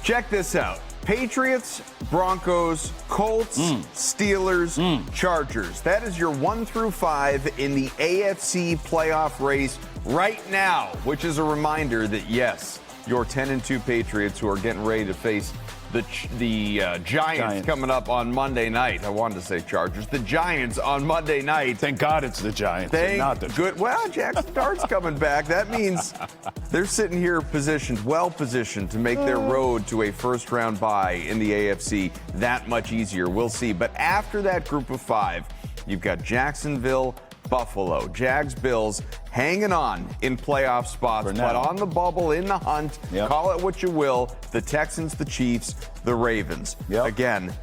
Check this out. Patriots, Broncos, Colts, Steelers, Chargers. That is your 1 through 5 in the AFC playoff race right now, which is a reminder that, yes, your 10-2 Patriots who are getting ready to face the Giants coming up on Monday night. I wanted to say Chargers. The Giants on Monday night. Thank God it's the Giants and not the good. Well, Jackson Dart's coming back. That means they're sitting here well positioned to make their road to a first-round bye in the AFC that much easier. We'll see. But after that group of 5, you've got Jacksonville, Buffalo, Jags, Bills hanging on in playoff spots, but on the bubble, in the hunt, call it what you will, the Texans, the Chiefs, the Ravens. Again,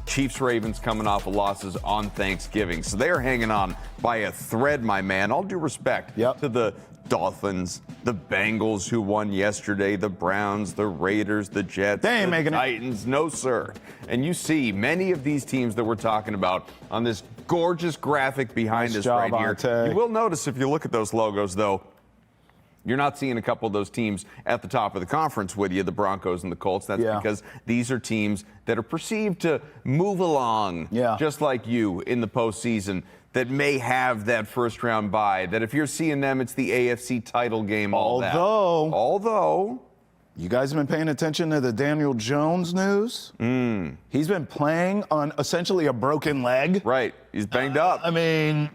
Chiefs-Ravens coming off of losses on Thanksgiving. So they're hanging on by a thread, my man. All due respect to the Dolphins, the Bengals who won yesterday, the Browns, the Raiders, the Jets, the Titans. No, sir. And you see many of these teams that we're talking about on this gorgeous graphic behind us right here. You will notice if you look at those logos, though, you're not seeing a couple of those teams at the top of the conference with you, the Broncos and the Colts. That's because these are teams that are perceived to move along just like you in the postseason, that may have that first-round bye, that if you're seeing them, it's the AFC title game, Although, you guys have been paying attention to the Daniel Jones news? He's been playing on essentially a broken leg. Right. He's banged up. I mean,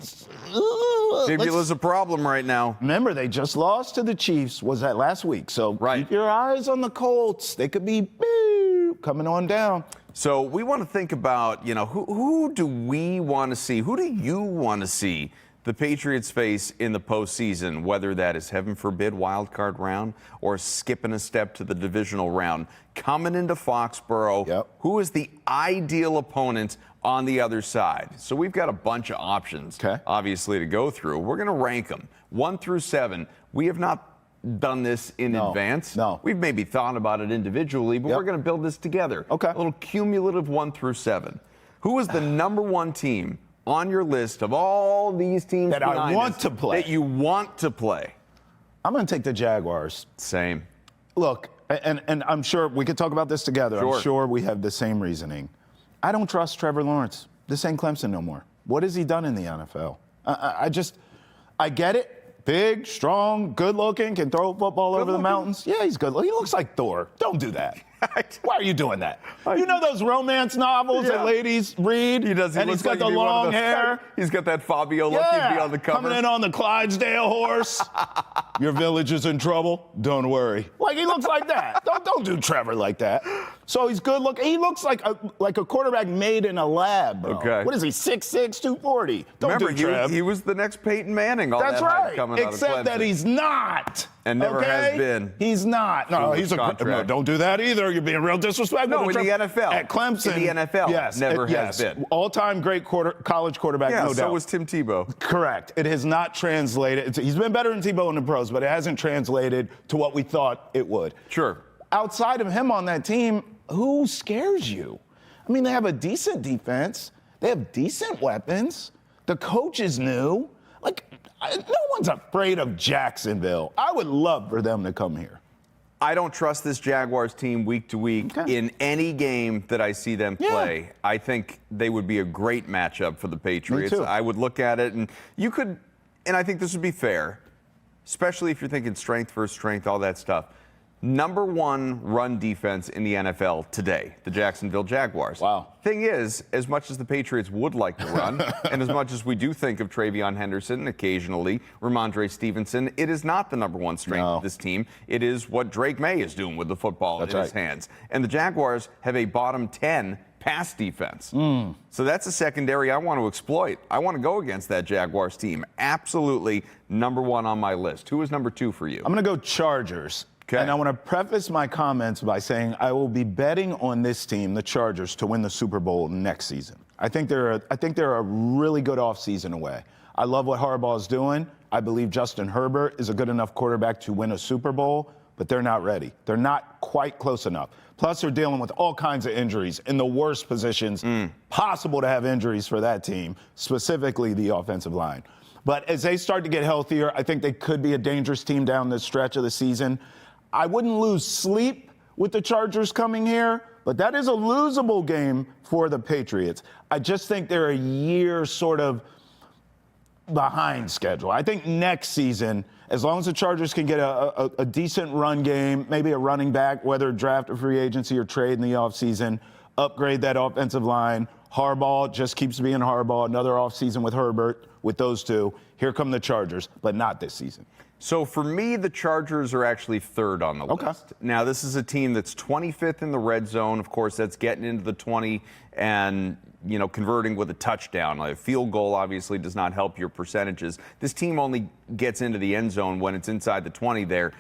fibula's a problem right now. Remember, they just lost to the Chiefs. Was that last week? So keep your eyes on the Colts. They could be coming on down. So we want to think about, who do we want to see? Who do you want to see the Patriots face in the postseason, whether that is, heaven forbid, wild card round or skipping a step to the divisional round? Coming into Foxborough, who is the ideal opponent on the other side? So we've got a bunch of options, obviously, to go through. We're going to rank them 1 through 7. We have not done this in advance. We've maybe thought about it individually, but we're going to build this together. A little cumulative 1 through 7. Who is the number 1 team on your list of all these teams that I want to play? That you want to play? I'm going to take the Jaguars. Same. Look, and I'm sure we could talk about this together. I'm sure we have the same reasoning. I don't trust Trevor Lawrence. This ain't Clemson no more. What has he done in the NFL? I get it. Big, strong, good-looking, can throw a football over the mountains. Yeah, he's good. He looks like Thor. Don't do that. Why are you doing that? You know those romance novels that ladies read? He does. And he's got the long hair. He's got that Fabio look. He'd be on the cover. Coming in on the Clydesdale horse. Your village is in trouble. Don't worry. Like, he looks like that. Don't do Trevor like that. So he's good looking. He looks like a quarterback made in a lab, bro. What is he, 6'6", 240? Remember, he was the next Peyton Manning. That's right. Except that he's not. And never has been. He's not. No, he's no, don't do that either. You're being real disrespectful. No, in the NFL. At Clemson. In the NFL. Never has been. All-time great college quarterback, no doubt. So was Tim Tebow. Correct. It has not translated. He's been better than Tebow in the pros, but it hasn't translated to what we thought it would. Sure. Outside of him on that team, who scares you? I mean, they have a decent defense. They have decent weapons. The coach is new. No one's afraid of Jacksonville. I would love for them to come here. I don't trust this Jaguars team week to week in any game that I see them play. I think they would be a great matchup for the Patriots. Me too. I would look at it, and you could, and I think this would be fair, especially if you're thinking strength versus strength, all that stuff. Number 1 run defense in the NFL today, the Jacksonville Jaguars. Wow. Thing is, as much as the Patriots would like to run, and as much as we do think of Travion Henderson and occasionally Ramondre Stevenson, it is not the number 1 strength of this team. It is what Drake May is doing with the football in his hands. And the Jaguars have a bottom 10 pass defense. So that's a secondary I want to exploit. I want to go against that Jaguars team. Absolutely number 1 on my list. Who is number 2 for you? I'm going to go Chargers. And I want to preface my comments by saying I will be betting on this team, the Chargers, to win the Super Bowl next season. I think they're a really good offseason away. I love what Harbaugh is doing. I believe Justin Herbert is a good enough quarterback to win a Super Bowl, but they're not ready. They're not quite close enough. Plus, they're dealing with all kinds of injuries in the worst positions possible to have injuries for that team, specifically the offensive line. But as they start to get healthier, I think they could be a dangerous team down the stretch of the season. I wouldn't lose sleep with the Chargers coming here, but that is a losable game for the Patriots. I just think they're a year sort of behind schedule. I think next season, as long as the Chargers can get a decent run game, maybe a running back, whether draft or free agency or trade in the offseason, upgrade that offensive line. Harbaugh just keeps being Harbaugh. Another offseason with Herbert, with those two. Here come the Chargers, but not this season. So for me, the Chargers are actually third on the list. Now, this is a team that's 25th in the red zone. Of course, that's getting into the 20 and, converting with a touchdown. A field goal obviously does not help your percentages. This team only gets into the end zone when it's inside the 20 there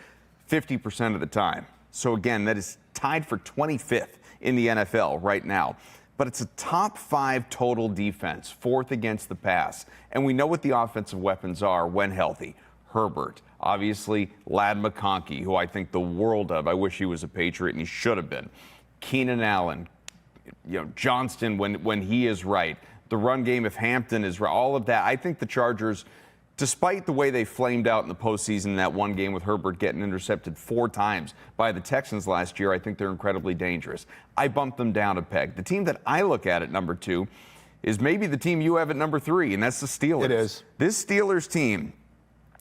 50% of the time. So again, that is tied for 25th in the NFL right now. But it's a top 5 total defense, 4th against the pass. And we know what the offensive weapons are when healthy. Herbert, obviously Ladd McConkey, who I think the world of. I wish he was a Patriot, and he should have been. Keenan Allen, Johnston when he is right. The run game, if Hampton is right, all of that. I think the Chargers, despite the way they flamed out in the postseason in that one game with Herbert getting intercepted 4 times by the Texans last year, I think they're incredibly dangerous. I bumped them down a peg. The team that I look at number 2 is maybe the team you have at number 3, and that's the Steelers. It is. This Steelers team,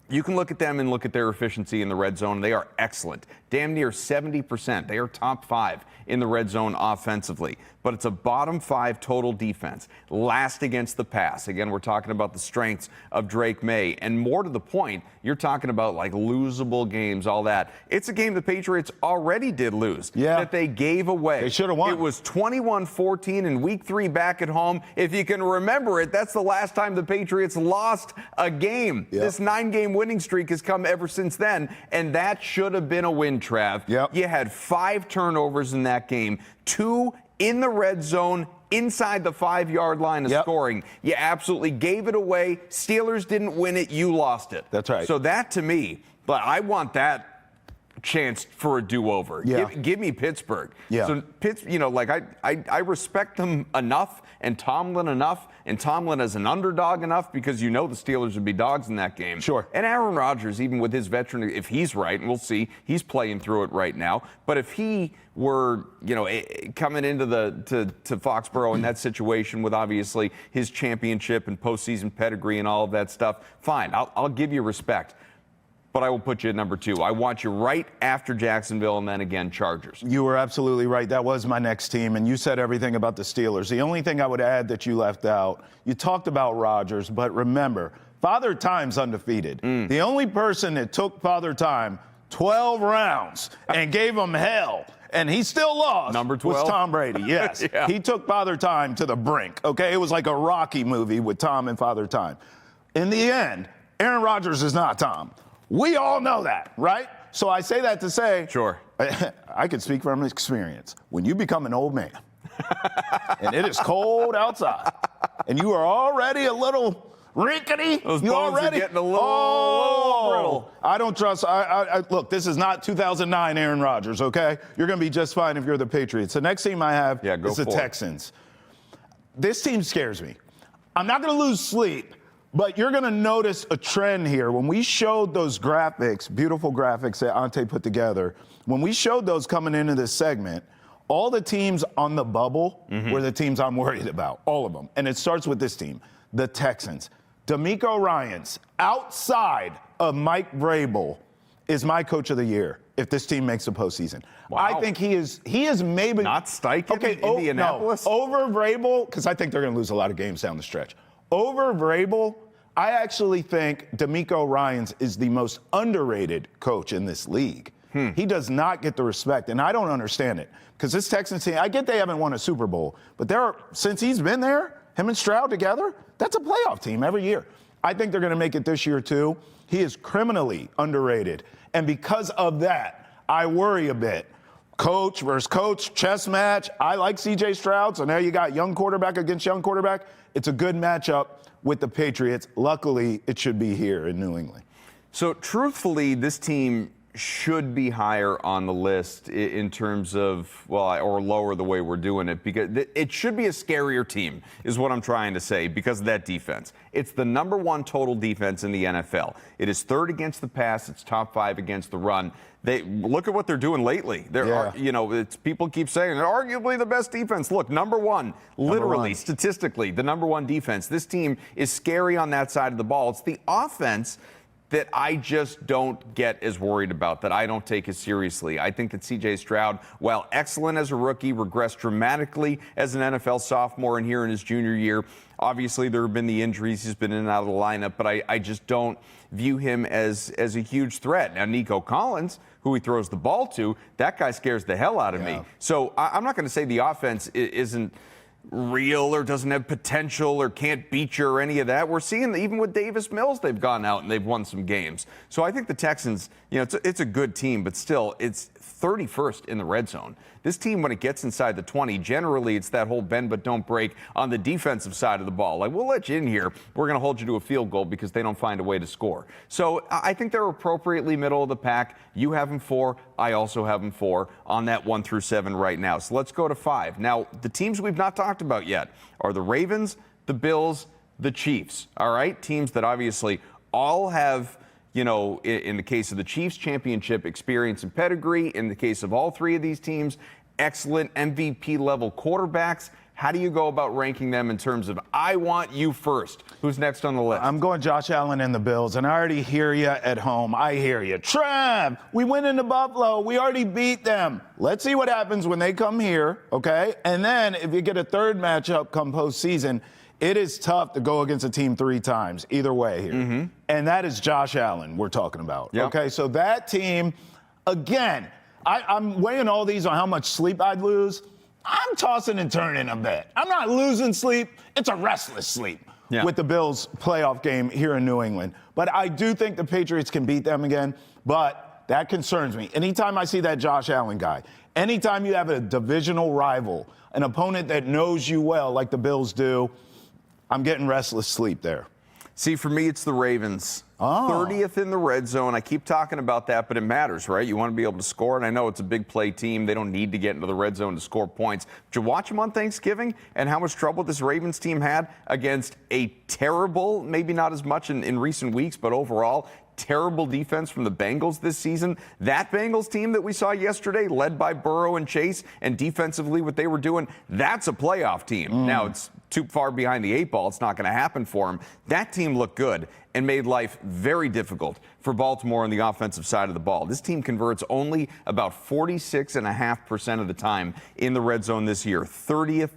you can look at them and look at their efficiency in the red zone. They are excellent. Damn near 70%. They are top 5 in the red zone offensively. But it's a bottom 5 total defense. Last against the pass. Again, we're talking about the strengths of Drake May. And more to the point, you're talking about like losable games, all that. It's a game the Patriots already did lose. Yeah. That they gave away. They should have won. It was 21-14 in week 3 back at home. If you can remember it, that's the last time the Patriots lost a game. Yep. This 9-game winning streak has come ever since then. And that should have been a win, Trav. Yep. You had 5 turnovers in that game, 2 in the red zone, inside the 5-yard line of scoring. You absolutely gave it away. Steelers didn't win it. You lost it. That's right. So that, to me, but I want that chance for a do-over. Yeah. Give me Pittsburgh. Yeah. So, I respect them enough and Tomlin enough, and Tomlin as an underdog enough, because the Steelers would be dogs in that game. Sure. And Aaron Rodgers, even with his veteran, if he's right, and we'll see, he's playing through it right now. But if he were, coming into to Foxborough in that situation with obviously his championship and postseason pedigree and all of that stuff, fine, I'll give you respect. But I will put you at number 2. I want you right after Jacksonville and then again Chargers. You were absolutely right. That was my next team, and you said everything about the Steelers. The only thing I would add that you left out, you talked about Rodgers, but remember, Father Time's undefeated. The only person that took Father Time 12 rounds and gave him hell, and he still lost, number 12 was Tom Brady. Yes. Yeah. He took Father Time to the brink, okay? It was like a Rocky movie with Tom and Father Time. In the end, Aaron Rodgers is not Tom. We all know that, right? So I say that to say, sure, I can speak from experience. When you become an old man and it is cold outside and you are already a little rickety, those you bones already are getting a little brittle. I don't trust. Look, this is not 2009 Aaron Rodgers, okay? You're going to be just fine if you're the Patriots. The next team I have is the Texans. This team scares me. I'm not going to lose sleep. But you're going to notice a trend here. When we showed those graphics, beautiful graphics that Ante put together, when we showed those coming into this segment, all the teams on the bubble were the teams I'm worried about, all of them. And it starts with this team, the Texans. DeMeco Ryans, outside of Mike Vrabel, is my coach of the year if this team makes the postseason. Wow. I think he is maybe... Not Steichen, Indianapolis? No, over Vrabel, because I think they're going to lose a lot of games down the stretch. Over Vrabel, I actually think DeMeco Ryans is the most underrated coach in this league. He does not get the respect, and I don't understand it. Because this Texans team, I get they haven't won a Super Bowl, but since he's been there, him and Stroud together, that's a playoff team every year. I think they're going to make it this year, too. He is criminally underrated. And because of that, I worry a bit. Coach versus coach, chess match. I like C.J. Stroud, so now you got young quarterback against young quarterback. It's a good matchup with the Patriots. Luckily, it should be here in New England. So, truthfully, this team should be higher on the list in terms of, or lower the way we're doing it, because it should be a scarier team, is what I'm trying to say, because of that defense. It's the number 1 total defense in the NFL. It is 3rd against the pass. It's top 5 against the run. They look at what they're doing lately. People keep saying they're arguably the best defense. Look, number 1, literally, statistically, the number 1 defense. This team is scary on that side of the ball. It's the offense that I just don't get as worried about, that I don't take as seriously. I think that C.J. Stroud, while excellent as a rookie, regressed dramatically as an NFL sophomore and here in his junior year. Obviously, there have been the injuries. He's been in and out of the lineup, but I just don't view him as a huge threat. Now, Nico Collins, who he throws the ball to, that guy scares the hell out of me. So I'm not going to say the offense isn't real or doesn't have potential or can't beat you or any of that. We're seeing that even with Davis Mills, they've gone out and they've won some games. So I think the Texans, it's a good team, but still, it's 31st in the red zone. This team, when it gets inside the 20, generally it's that whole bend but don't break on the defensive side of the ball. Like, we'll let you in here. We're going to hold you to a field goal because they don't find a way to score. So I think they're appropriately middle of the pack. You have them 4. I also have them 4 on that 1 through 7 right now. So let's go to 5. Now, the teams we've not talked about yet are the Ravens, the Bills, the Chiefs. All right? Teams that obviously all have, in the case of the Chiefs, championship experience and pedigree. In the case of all 3 of these teams, excellent MVP-level quarterbacks. How do you go about ranking them in terms of, I want you first? Who's next on the list? I'm going Josh Allen and the Bills, and I already hear you at home. I hear you. Trav, we went into Buffalo. We already beat them. Let's see what happens when they come here, okay? And then if you get a third matchup come postseason, it is tough to go against a team 3 times, either way here. And that is Josh Allen we're talking about, okay? So that team, again, I'm weighing all these on how much sleep I'd lose. I'm tossing and turning a bit. I'm not losing sleep. It's a restless sleep with the Bills playoff game here in New England. But I do think the Patriots can beat them again, but that concerns me. Anytime I see that Josh Allen guy, anytime you have a divisional rival, an opponent that knows you well like the Bills do, I'm getting restless sleep there. See, for me, it's the Ravens. 30th in the red zone. I keep talking about that, but it matters, right? You want to be able to score, and I know it's a big play team. They don't need to get into the red zone to score points. Did you watch them on Thanksgiving and how much trouble this Ravens team had against a terrible, maybe not as much in recent weeks, but overall, terrible defense from the Bengals this season? That Bengals team that we saw yesterday, led by Burrow and Chase, and defensively what they were doing, that's a playoff team. Now, it's too far behind the 8 ball. It's not going to happen for them. That team looked good and made life very difficult for Baltimore on the offensive side of the ball. This team converts only about 46.5% of the time in the red zone this year, 30th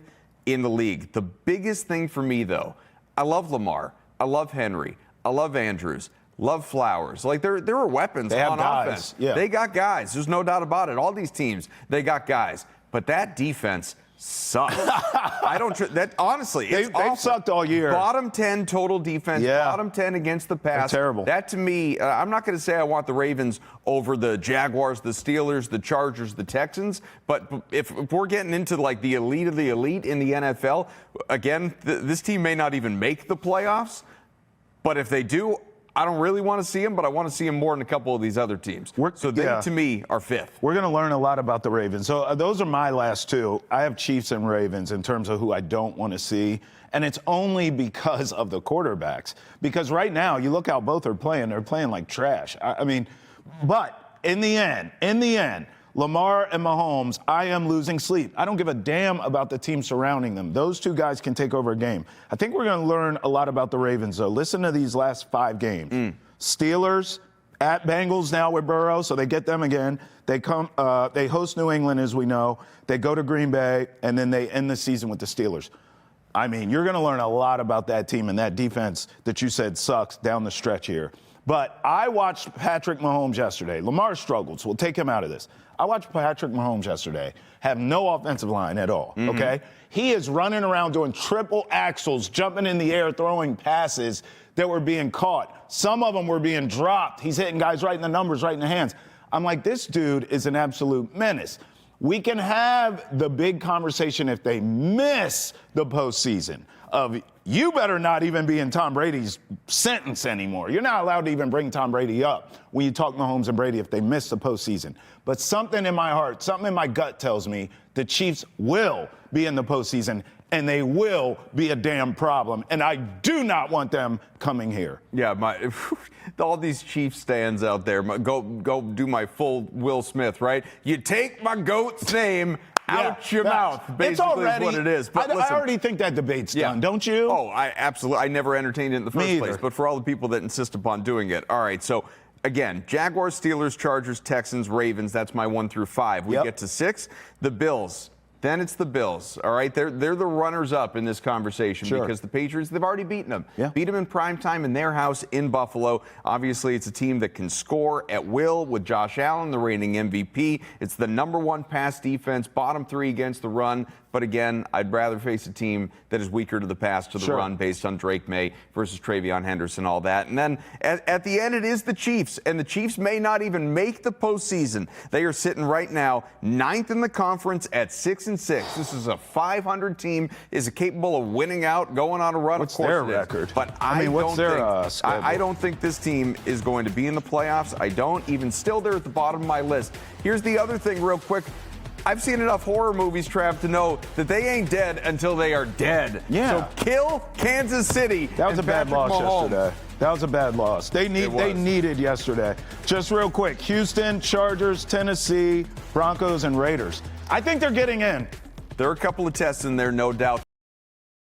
in the league. The biggest thing for me, though, I love Lamar. I love Henry. I love Andrews. Love Flowers. Like, there are weapons on offense. They got guys. There's no doubt about it. All these teams, they got guys. But that defense sucks. I don't that honestly, they've sucked all year. Bottom 10 total defense, bottom 10 against the pass. They're terrible. That to me, I'm not going to say I want the Ravens over the Jaguars, the Steelers, the Chargers, the Texans, but if we're getting into like the elite of the elite in the NFL, again, this team may not even make the playoffs, but if they do, I don't really want to see them, but I want to see them more than a couple of these other teams. So they, to me, are 5th. We're going to learn a lot about the Ravens. So those are my last 2. I have Chiefs and Ravens in terms of who I don't want to see. And it's only because of the quarterbacks. Because right now, you look how both are playing. They're playing like trash. I mean, but in the end, Lamar and Mahomes, I am losing sleep. I don't give a damn about the team surrounding them. Those 2 guys can take over a game. I think we're going to learn a lot about the Ravens, though. Listen to these last 5 games. Steelers at Bengals now with Burrow, so they get them again. They host New England, as we know. They go to Green Bay, and then they end the season with the Steelers. I mean, you're going to learn a lot about that team and that defense that you said sucks down the stretch here. But I watched Patrick Mahomes yesterday. Lamar struggled, so we'll take him out of this. I watched Patrick Mahomes yesterday have no offensive line at all, okay? He is running around doing triple axles, jumping in the air, throwing passes that were being caught. Some of them were being dropped. He's hitting guys right in the numbers, right in the hands. I'm like, this dude is an absolute menace. We can have the big conversation if they miss the postseason of you better not even be in Tom Brady's sentence anymore. You're not allowed to even bring Tom Brady up when you talk Mahomes and Brady if they miss the postseason. But something in my heart, something in my gut tells me the Chiefs will be in the postseason, and they will be a damn problem. And I do not want them coming here. Yeah, all these Chiefs stands out there. Go do my full Will Smith, right? You take my GOAT's name out your mouth, basically, it's already, is what it is. But I listen, already think that debate's done, don't you? Oh, I absolutely. I never entertained it in the first place. But for all the people that insist upon doing it, all right, so again, Jaguars, Steelers, Chargers, Texans, Ravens, that's my 1 through 5. We get to 6, the Bills. Then it's the Bills, all right? They're the runners-up in this conversation because the Patriots, they've already beaten them. Beat them in primetime in their house in Buffalo. Obviously, it's a team that can score at will with Josh Allen, the reigning MVP. It's the #1 pass defense, bottom 3 against the run. But again, I'd rather face a team that is weaker to the pass, to the run, based on Drake May versus Travion Henderson, all that. And then at the end, it is the Chiefs. And the Chiefs may not even make the postseason. They are sitting right now 9th in the conference at 6-6. This is a 500 team. Is it capable of winning out, going on a run? What's of course their it is. record? But what's their schedule? I don't think this team is going to be in the playoffs. I don't. Even still, they're at the bottom of my list. Here's the other thing real quick. I've seen enough horror movies, Trav, to know that they ain't dead until they are dead. Yeah. So kill Kansas City. That was a bad loss yesterday. That was a bad loss. They needed yesterday. Just real quick, Houston, Chargers, Tennessee, Broncos, and Raiders. I think they're getting in. There are a couple of tests in there, no doubt.